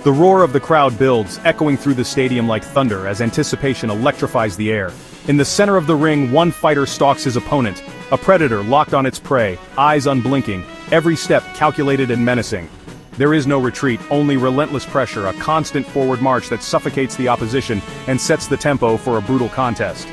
The roar of the crowd builds, echoing through the stadium like thunder as anticipation electrifies the air. In the center of the ring, one fighter stalks his opponent, a predator locked on its prey, eyes unblinking, every step calculated and menacing. There is no retreat, only relentless pressure, a constant forward march that suffocates the opposition and sets the tempo for a brutal contest.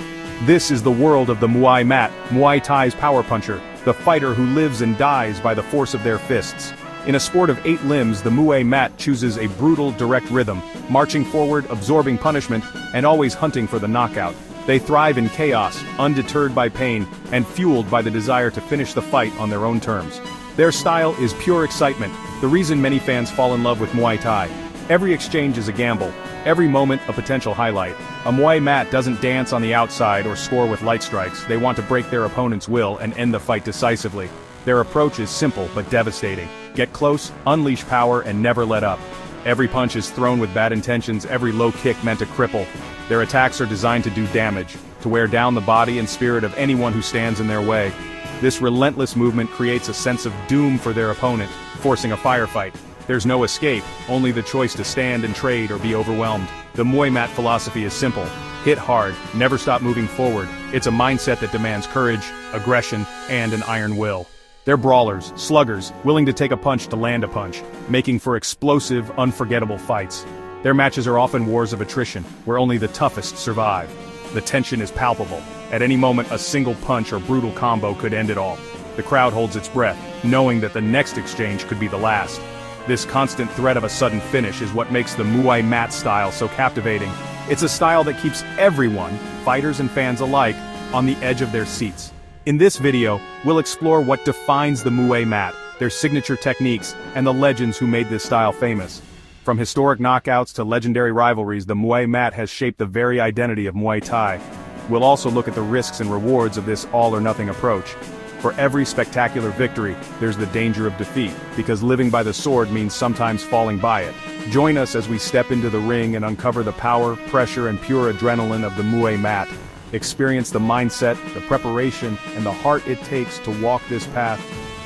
This is the world of the Muay Mat, Muay Thai's power puncher, the fighter who lives and dies by the force of their fists. In a sport of 8 limbs, the Muay Mat chooses a brutal, direct rhythm, marching forward, absorbing punishment, and always hunting for the knockout. They thrive in chaos, undeterred by pain, and fueled by the desire to finish the fight on their own terms. Their style is pure excitement, the reason many fans fall in love with Muay Thai. Every exchange is a gamble, every moment a potential highlight. A Muay Mat doesn't dance on the outside or score with light strikes. They want to break their opponent's will and end the fight decisively. Their approach is simple but devastating. Get close, unleash power, and never let up. Every punch is thrown with bad intentions, every low kick meant to cripple. Their attacks are designed to do damage, to wear down the body and spirit of anyone who stands in their way. This relentless movement creates a sense of doom for their opponent, forcing a firefight. There's no escape, only the choice to stand and trade or be overwhelmed. The Muay Mat philosophy is simple. Hit hard, never stop moving forward. It's a mindset that demands courage, aggression, and an iron will. They're brawlers, sluggers, willing to take a punch to land a punch, making for explosive, unforgettable fights. Their matches are often wars of attrition, where only the toughest survive. The tension is palpable. At any moment, a single punch or brutal combo could end it all. The crowd holds its breath, knowing that the next exchange could be the last. This constant threat of a sudden finish is what makes the Muay Mat style so captivating. It's a style that keeps everyone, fighters and fans alike, on the edge of their seats. In this video, we'll explore what defines the Muay Mat, their signature techniques, and the legends who made this style famous. From historic knockouts to legendary rivalries, the Muay Mat has shaped the very identity of Muay Thai. We'll also look at the risks and rewards of this all-or-nothing approach. For every spectacular victory, there's the danger of defeat, because living by the sword means sometimes falling by it. Join us as we step into the ring and uncover the power, pressure, and pure adrenaline of the Muay Mat. Experience the mindset, the preparation, and the heart it takes to walk this path.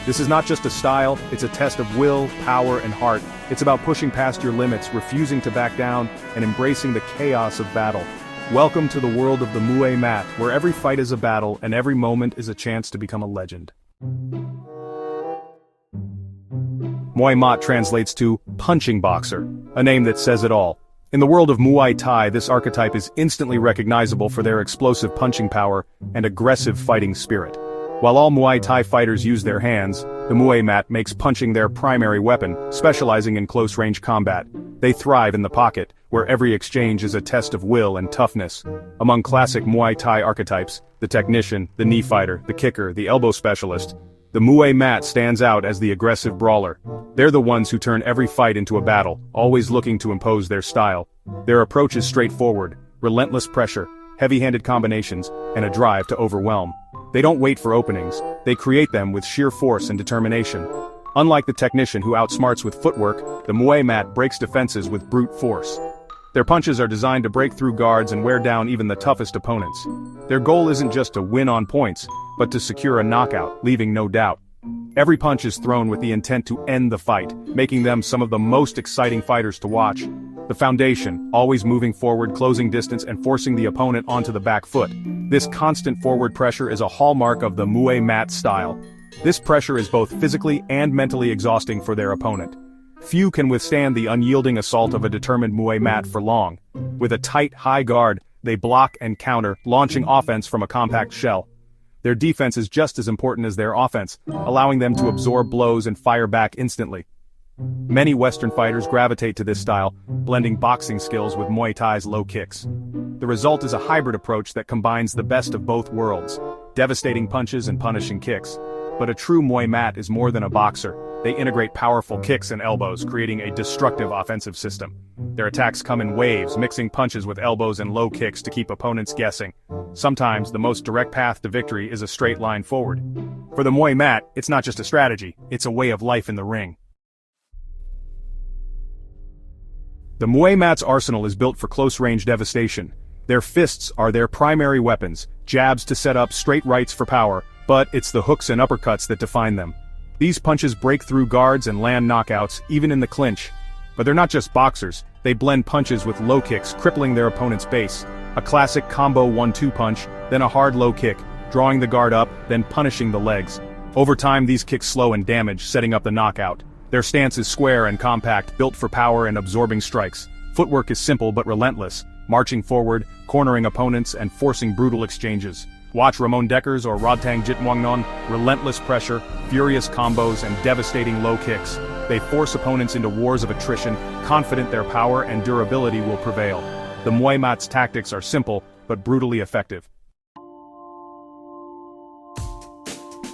This is not just a style, it's a test of will, power, and heart. It's about pushing past your limits, refusing to back down, and embracing the chaos of battle. Welcome to the world of the Muay Mat, where every fight is a battle and every moment is a chance to become a legend. Muay Mat translates to punching boxer, a name that says it all. In the world of Muay Thai, this archetype is instantly recognizable for their explosive punching power and aggressive fighting spirit. While all Muay Thai fighters use their hands, the Muay Mat makes punching their primary weapon, specializing in close-range combat. They thrive in the pocket, where every exchange is a test of will and toughness. Among classic Muay Thai archetypes, the technician, the knee fighter, the kicker, the elbow specialist, the Muay Mat stands out as the aggressive brawler. They're the ones who turn every fight into a battle, always looking to impose their style. Their approach is straightforward, relentless pressure, heavy-handed combinations, and a drive to overwhelm. They don't wait for openings, they create them with sheer force and determination. Unlike the technician who outsmarts with footwork, the Muay Mat breaks defenses with brute force. Their punches are designed to break through guards and wear down even the toughest opponents. Their goal isn't just to win on points, but to secure a knockout, leaving no doubt. Every punch is thrown with the intent to end the fight, making them some of the most exciting fighters to watch. The foundation, always moving forward, closing distance, and forcing the opponent onto the back foot. This constant forward pressure is a hallmark of the Muay Mat style. This pressure is both physically and mentally exhausting for their opponent. Few can withstand the unyielding assault of a determined Muay Mat for long. With a tight, high guard, they block and counter, launching offense from a compact shell. Their defense is just as important as their offense, allowing them to absorb blows and fire back instantly. Many Western fighters gravitate to this style, blending boxing skills with Muay Thai's low kicks. The result is a hybrid approach that combines the best of both worlds, devastating punches and punishing kicks. But a true Muay Mat is more than a boxer. They integrate powerful kicks and elbows, creating a destructive offensive system. Their attacks come in waves, mixing punches with elbows and low kicks to keep opponents guessing. Sometimes, the most direct path to victory is a straight line forward. For the Muay Mat, it's not just a strategy, it's a way of life in the ring. The Muay Mat's arsenal is built for close-range devastation. Their fists are their primary weapons, jabs to set up, straight rights for power, but it's the hooks and uppercuts that define them. These punches break through guards and land knockouts, even in the clinch. But they're not just boxers, they blend punches with low kicks, crippling their opponent's base. A classic combo 1-2 punch, then a hard low kick, drawing the guard up, then punishing the legs. Over time these kicks slow and damage, setting up the knockout. Their stance is square and compact, built for power and absorbing strikes. Footwork is simple but relentless, marching forward, cornering opponents and forcing brutal exchanges. Watch Ramon Decker's or Rodtang and Anuwat, relentless pressure, furious combos and devastating low kicks. They force opponents into wars of attrition, confident their power and durability will prevail. The Muay Mat's tactics are simple, but brutally effective.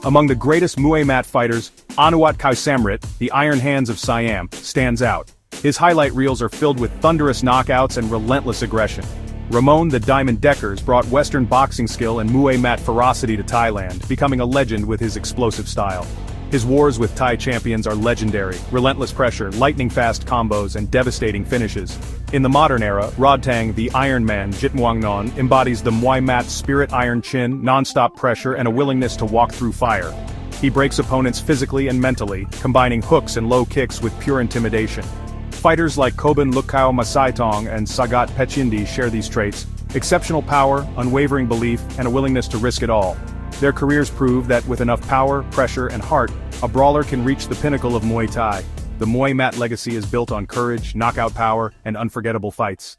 Among the greatest Muay Mat fighters, Anuwat Samrit, the Iron Hands of Siam, stands out. His highlight reels are filled with thunderous knockouts and relentless aggression. Ramon the Diamond Deckers brought Western boxing skill and Muay Mat ferocity to Thailand, becoming a legend with his explosive style. His wars with Thai champions are legendary, relentless pressure, lightning-fast combos and devastating finishes. In the modern era, Rodtang, the Iron Man Jitmuangnon, embodies the Muay Mat spirit: iron chin, non-stop pressure and a willingness to walk through fire. He breaks opponents physically and mentally, combining hooks and low kicks with pure intimidation. Fighters like Koban Lukau Masaitong and Sagat Pechindi share these traits: exceptional power, unwavering belief, and a willingness to risk it all. Their careers prove that with enough power, pressure, and heart, a brawler can reach the pinnacle of Muay Thai. The Muay Mat legacy is built on courage, knockout power, and unforgettable fights.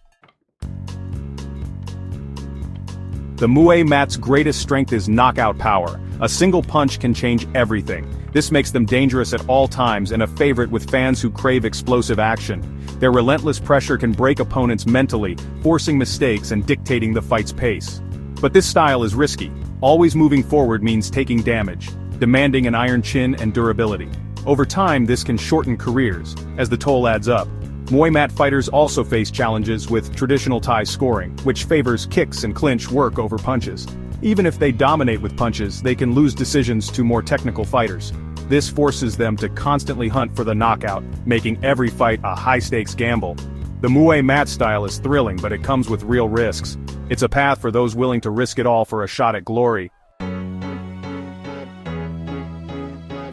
The Muay Mat's greatest strength is knockout power. A single punch can change everything. This makes them dangerous at all times and a favorite with fans who crave explosive action. Their relentless pressure can break opponents mentally, forcing mistakes and dictating the fight's pace. But this style is risky. Always moving forward means taking damage, demanding an iron chin and durability. Over time this can shorten careers, as the toll adds up. Muay Mat fighters also face challenges with traditional Thai scoring, which favors kicks and clinch work over punches. Even if they dominate with punches, they can lose decisions to more technical fighters. This forces them to constantly hunt for the knockout, making every fight a high-stakes gamble. The Muay Mat style is thrilling, but it comes with real risks. It's a path for those willing to risk it all for a shot at glory.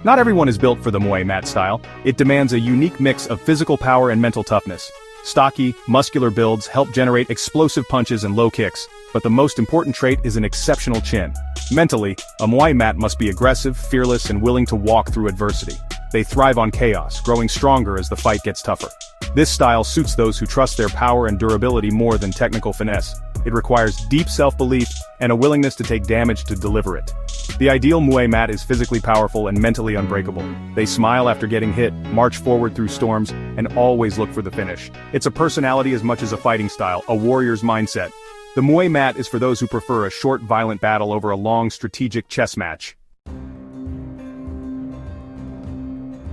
Not everyone is built for the Muay Mat style. It demands a unique mix of physical power and mental toughness. Stocky, muscular builds help generate explosive punches and low kicks, but the most important trait is an exceptional chin. Mentally, a Muay Mat must be aggressive, fearless, and willing to walk through adversity. They thrive on chaos, growing stronger as the fight gets tougher. This style suits those who trust their power and durability more than technical finesse. It requires deep self-belief and a willingness to take damage to deliver it. The ideal Muay Mat is physically powerful and mentally unbreakable. They smile after getting hit, march forward through storms, and always look for the finish. It's a personality as much as a fighting style, a warrior's mindset. The Muay Mat is for those who prefer a short, violent battle over a long, strategic chess match.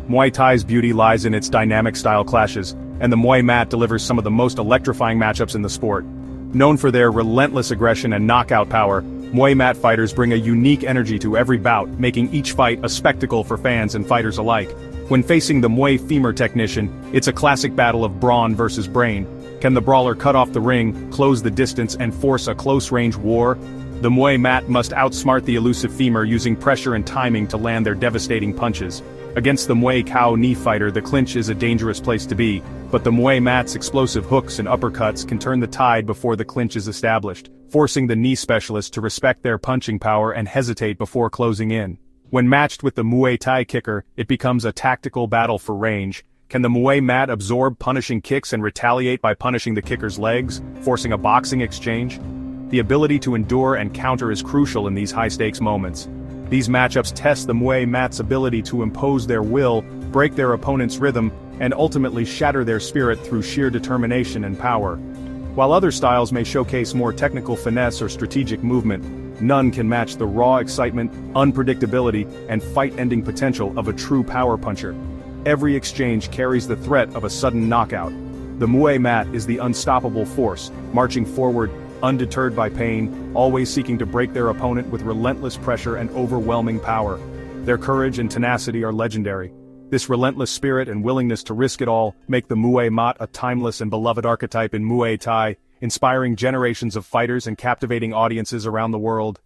Muay Thai's beauty lies in its dynamic style clashes, and the Muay Mat delivers some of the most electrifying matchups in the sport. Known for their relentless aggression and knockout power, Muay Mat fighters bring a unique energy to every bout, making each fight a spectacle for fans and fighters alike. When facing the Muay femur technician, it's a classic battle of brawn versus brain. Can the brawler cut off the ring, close the distance, and force a close-range war? The Muay Mat must outsmart the elusive femur using pressure and timing to land their devastating punches. Against the Muay Cow knee fighter, the clinch is a dangerous place to be, but the Muay Mat's explosive hooks and uppercuts can turn the tide before the clinch is established, forcing the knee specialist to respect their punching power and hesitate before closing in. When matched with the Muay Thai kicker, it becomes a tactical battle for range. Can the Muay Mat absorb punishing kicks and retaliate by punishing the kicker's legs, forcing a boxing exchange? The ability to endure and counter is crucial in these high-stakes moments. These matchups test the Muay Mat's ability to impose their will, break their opponent's rhythm, and ultimately shatter their spirit through sheer determination and power. While other styles may showcase more technical finesse or strategic movement, none can match the raw excitement, unpredictability, and fight-ending potential of a true power puncher. Every exchange carries the threat of a sudden knockout. The Muay Mat is the unstoppable force, marching forward, undeterred by pain, always seeking to break their opponent with relentless pressure and overwhelming power. Their courage and tenacity are legendary. This relentless spirit and willingness to risk it all make the Muay Mat a timeless and beloved archetype in Muay Thai, inspiring generations of fighters and captivating audiences around the world.